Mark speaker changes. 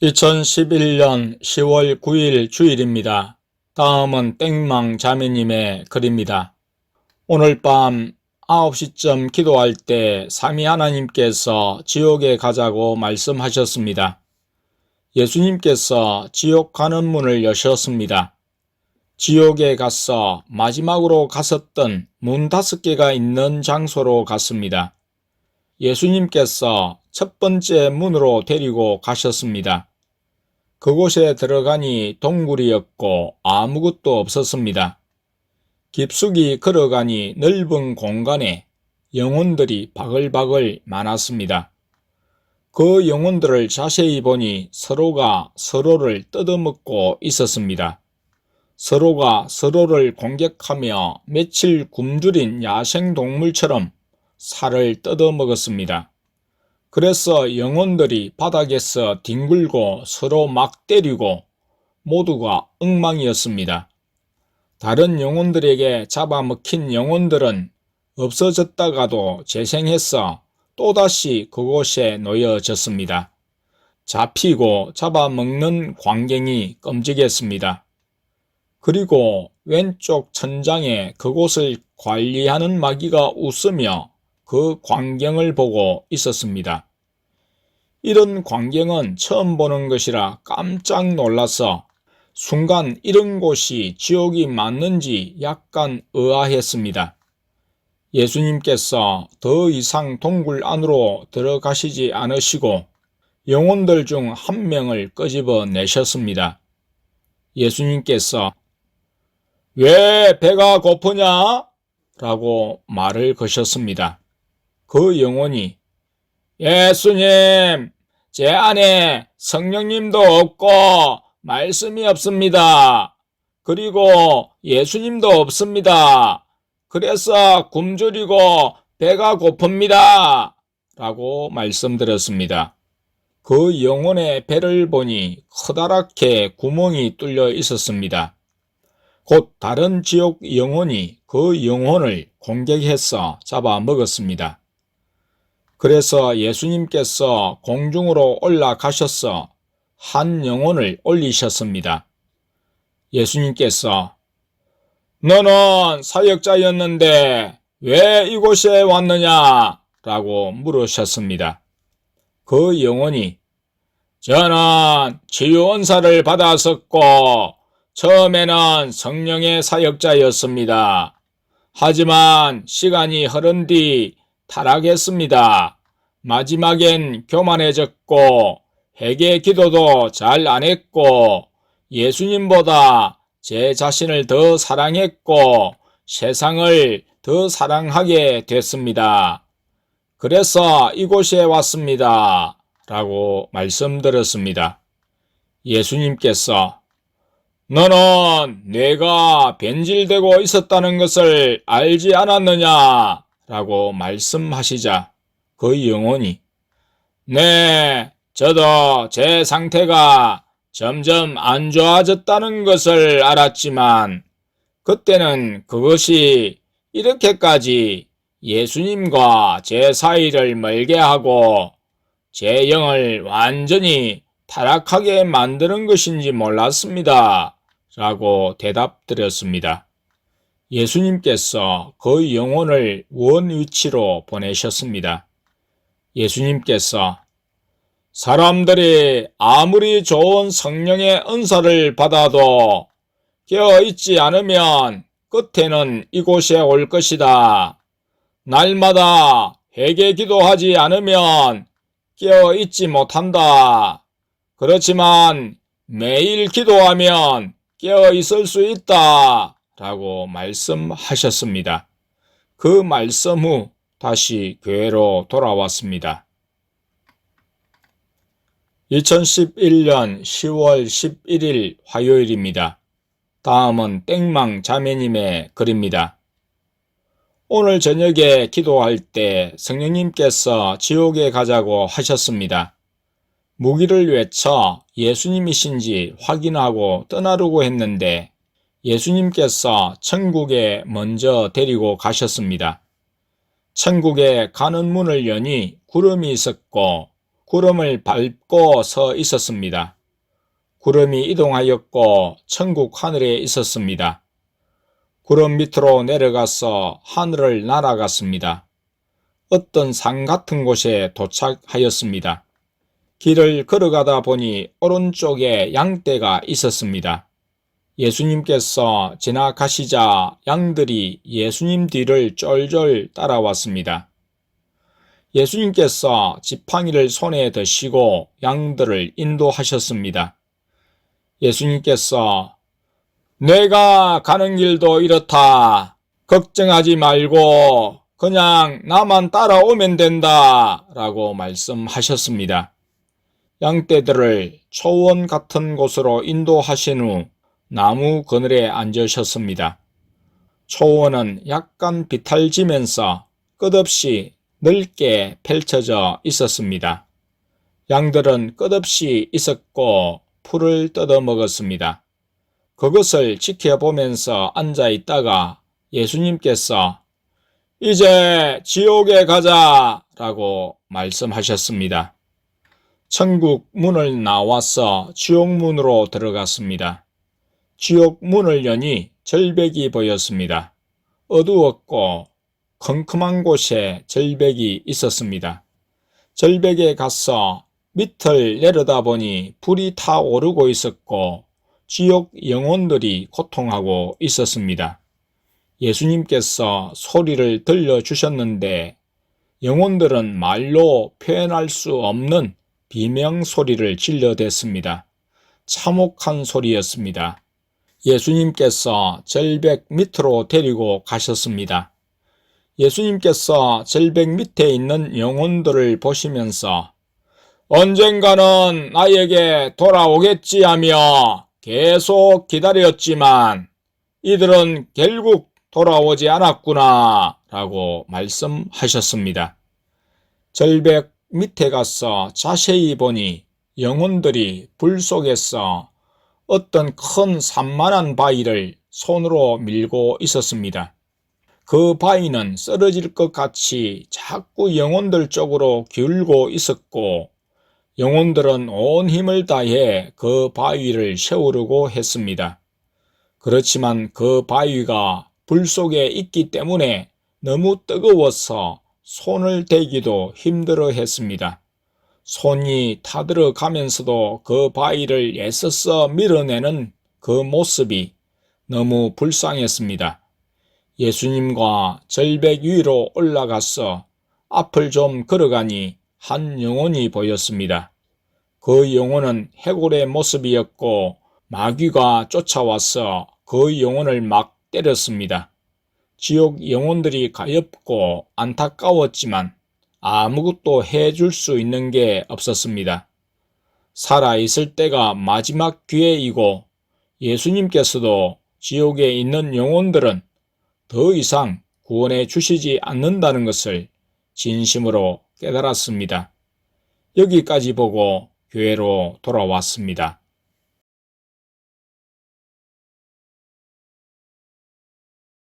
Speaker 1: 2011년 10월 9일 주일입니다. 다음은 땡망 자매님의 글입니다. 오늘 밤 9시쯤 기도할 때 삼위 하나님께서 지옥에 가자고 말씀하셨습니다. 예수님께서 지옥 가는 문을 여셨습니다. 지옥에 가서 마지막으로 갔었던 문 5개가 있는 장소로 갔습니다. 예수님께서 첫 번째 문으로 데리고 가셨습니다. 그곳에 들어가니 동굴이었고 아무것도 없었습니다. 깊숙이 걸어가니 넓은 공간에 영혼들이 바글바글 많았습니다. 그 영혼들을 자세히 보니 서로가 서로를 뜯어먹고 있었습니다. 서로가 서로를 공격하며 며칠 굶주린 야생동물처럼 살을 뜯어먹었습니다. 그래서 영혼들이 바닥에서 뒹굴고 서로 막 때리고 모두가 엉망이었습니다. 다른 영혼들에게 잡아먹힌 영혼들은 없어졌다가도 재생해서 또다시 그곳에 놓여졌습니다. 잡히고 잡아먹는 광경이 끔찍했습니다. 그리고 왼쪽 천장에 그곳을 관리하는 마귀가 웃으며 그 광경을 보고 있었습니다. 이런 광경은 처음 보는 것이라 깜짝 놀라서 순간 이런 곳이 지옥이 맞는지 약간 의아했습니다. 예수님께서 더 이상 동굴 안으로 들어가시지 않으시고 영혼들 중 한 명을 끄집어 내셨습니다. 예수님께서 "왜 배가 고프냐?" 라고 말을 거셨습니다. 그 영혼이 "예수님, 제 안에 성령님도 없고 말씀이 없습니다. 그리고 예수님도 없습니다. 그래서 굶주리고 배가 고픕니다." 라고 말씀드렸습니다. 그 영혼의 배를 보니 커다랗게 구멍이 뚫려 있었습니다. 곧 다른 지옥 영혼이 그 영혼을 공격해서 잡아먹었습니다. 그래서 예수님께서 공중으로 올라가셔서 한 영혼을 올리셨습니다. 예수님께서 "너는 사역자였는데 왜 이곳에 왔느냐?" 라고 물으셨습니다. 그 영혼이 "저는 치유 은사를 받았었고 처음에는 성령의 사역자였습니다. 하지만 시간이 흐른 뒤 타락했습니다. 마지막엔 교만해졌고 회개 기도도 잘 안 했고 예수님보다 제 자신을 더 사랑했고 세상을 더 사랑하게 됐습니다. 그래서 이곳에 왔습니다. 라고 말씀드렸습니다. 예수님께서 "너는 내가 변질되고 있었다는 것을 알지 않았느냐?" 라고 말씀하시자 그 영혼이 "네, 저도 제 상태가 점점 안 좋아졌다는 것을 알았지만 그때는 그것이 이렇게까지 예수님과 제 사이를 멀게 하고 제 영을 완전히 타락하게 만드는 것인지 몰랐습니다. 라고 대답드렸습니다. 예수님께서 그 영혼을 원 위치로 보내셨습니다. 예수님께서 "사람들이 아무리 좋은 성령의 은사를 받아도 깨어있지 않으면 끝에는 이곳에 올 것이다. 날마다 회개 기도하지 않으면 깨어있지 못한다. 그렇지만 매일 기도하면 깨어있을 수 있다. 라고 말씀하셨습니다. 그 말씀 후 다시 교회로 돌아왔습니다. 2011년 10월 11일 화요일입니다. 다음은 땡망 자매님의 글입니다. 오늘 저녁에 기도할 때 성령님께서 지옥에 가자고 하셨습니다. 무기를 외쳐 예수님이신지 확인하고 떠나려고 했는데 예수님께서 천국에 먼저 데리고 가셨습니다. 천국에 가는 문을 여니 구름이 있었고 구름을 밟고 서 있었습니다. 구름이 이동하였고 천국 하늘에 있었습니다. 구름 밑으로 내려가서 하늘을 날아갔습니다. 어떤 산 같은 곳에 도착하였습니다. 길을 걸어가다 보니 오른쪽에 양떼가 있었습니다. 예수님께서 지나가시자 양들이 예수님 뒤를 쫄쫄 따라왔습니다. 예수님께서 지팡이를 손에 드시고 양들을 인도하셨습니다. 예수님께서 내가 가는 길도 이렇다. 걱정하지 말고 그냥 나만 따라오면 된다. 라고 말씀하셨습니다. 양떼들을 초원 같은 곳으로 인도하신 후 나무 그늘에 앉으셨습니다. 초원은 약간 비탈지면서 끝없이 넓게 펼쳐져 있었습니다. 양들은 끝없이 있었고 풀을 뜯어 먹었습니다. 그것을 지켜보면서 앉아 있다가 예수님께서 이제 지옥에 가자 라고 말씀하셨습니다. 천국 문을 나와서 지옥 문으로 들어갔습니다. 지옥 문을 여니 절벽이 보였습니다. 어두웠고 컴컴한 곳에 절벽이 있었습니다. 절벽에 가서 밑을 내려다보니 불이 타오르고 있었고 지옥 영혼들이 고통하고 있었습니다. 예수님께서 소리를 들려주셨는데 영혼들은 말로 표현할 수 없는 비명소리를 질러댔습니다. 참혹한 소리였습니다. 예수님께서 절벽 밑으로 데리고 가셨습니다. 예수님께서 절벽 밑에 있는 영혼들을 보시면서 언젠가는 나에게 돌아오겠지 하며 계속 기다렸지만 이들은 결국 돌아오지 않았구나 라고 말씀하셨습니다. 절벽 밑에 가서 자세히 보니 영혼들이 불 속에서 어떤 큰 산만한 바위를 손으로 밀고 있었습니다. 그 바위는 쓰러질 것 같이 자꾸 영혼들 쪽으로 기울고 있었고 영혼들은 온 힘을 다해 그 바위를 세우려고 했습니다. 그렇지만 그 바위가 불 속에 있기 때문에 너무 뜨거워서 손을 대기도 힘들어 했습니다. 손이 타들어가면서도 그 바위를 애써서 밀어내는 그 모습이 너무 불쌍했습니다. 예수님과 절벽 위로 올라가서 앞을 좀 걸어가니 한 영혼이 보였습니다. 그 영혼은 해골의 모습이었고 마귀가 쫓아와서 그 영혼을 막 때렸습니다. 지옥 영혼들이 가엾고 안타까웠지만 아무것도 해줄 수 있는 게 없었습니다. 살아있을 때가 마지막 기회이고 예수님께서도 지옥에 있는 영혼들은 더 이상 구원해 주시지 않는다는 것을 진심으로 깨달았습니다. 여기까지 보고 교회로 돌아왔습니다.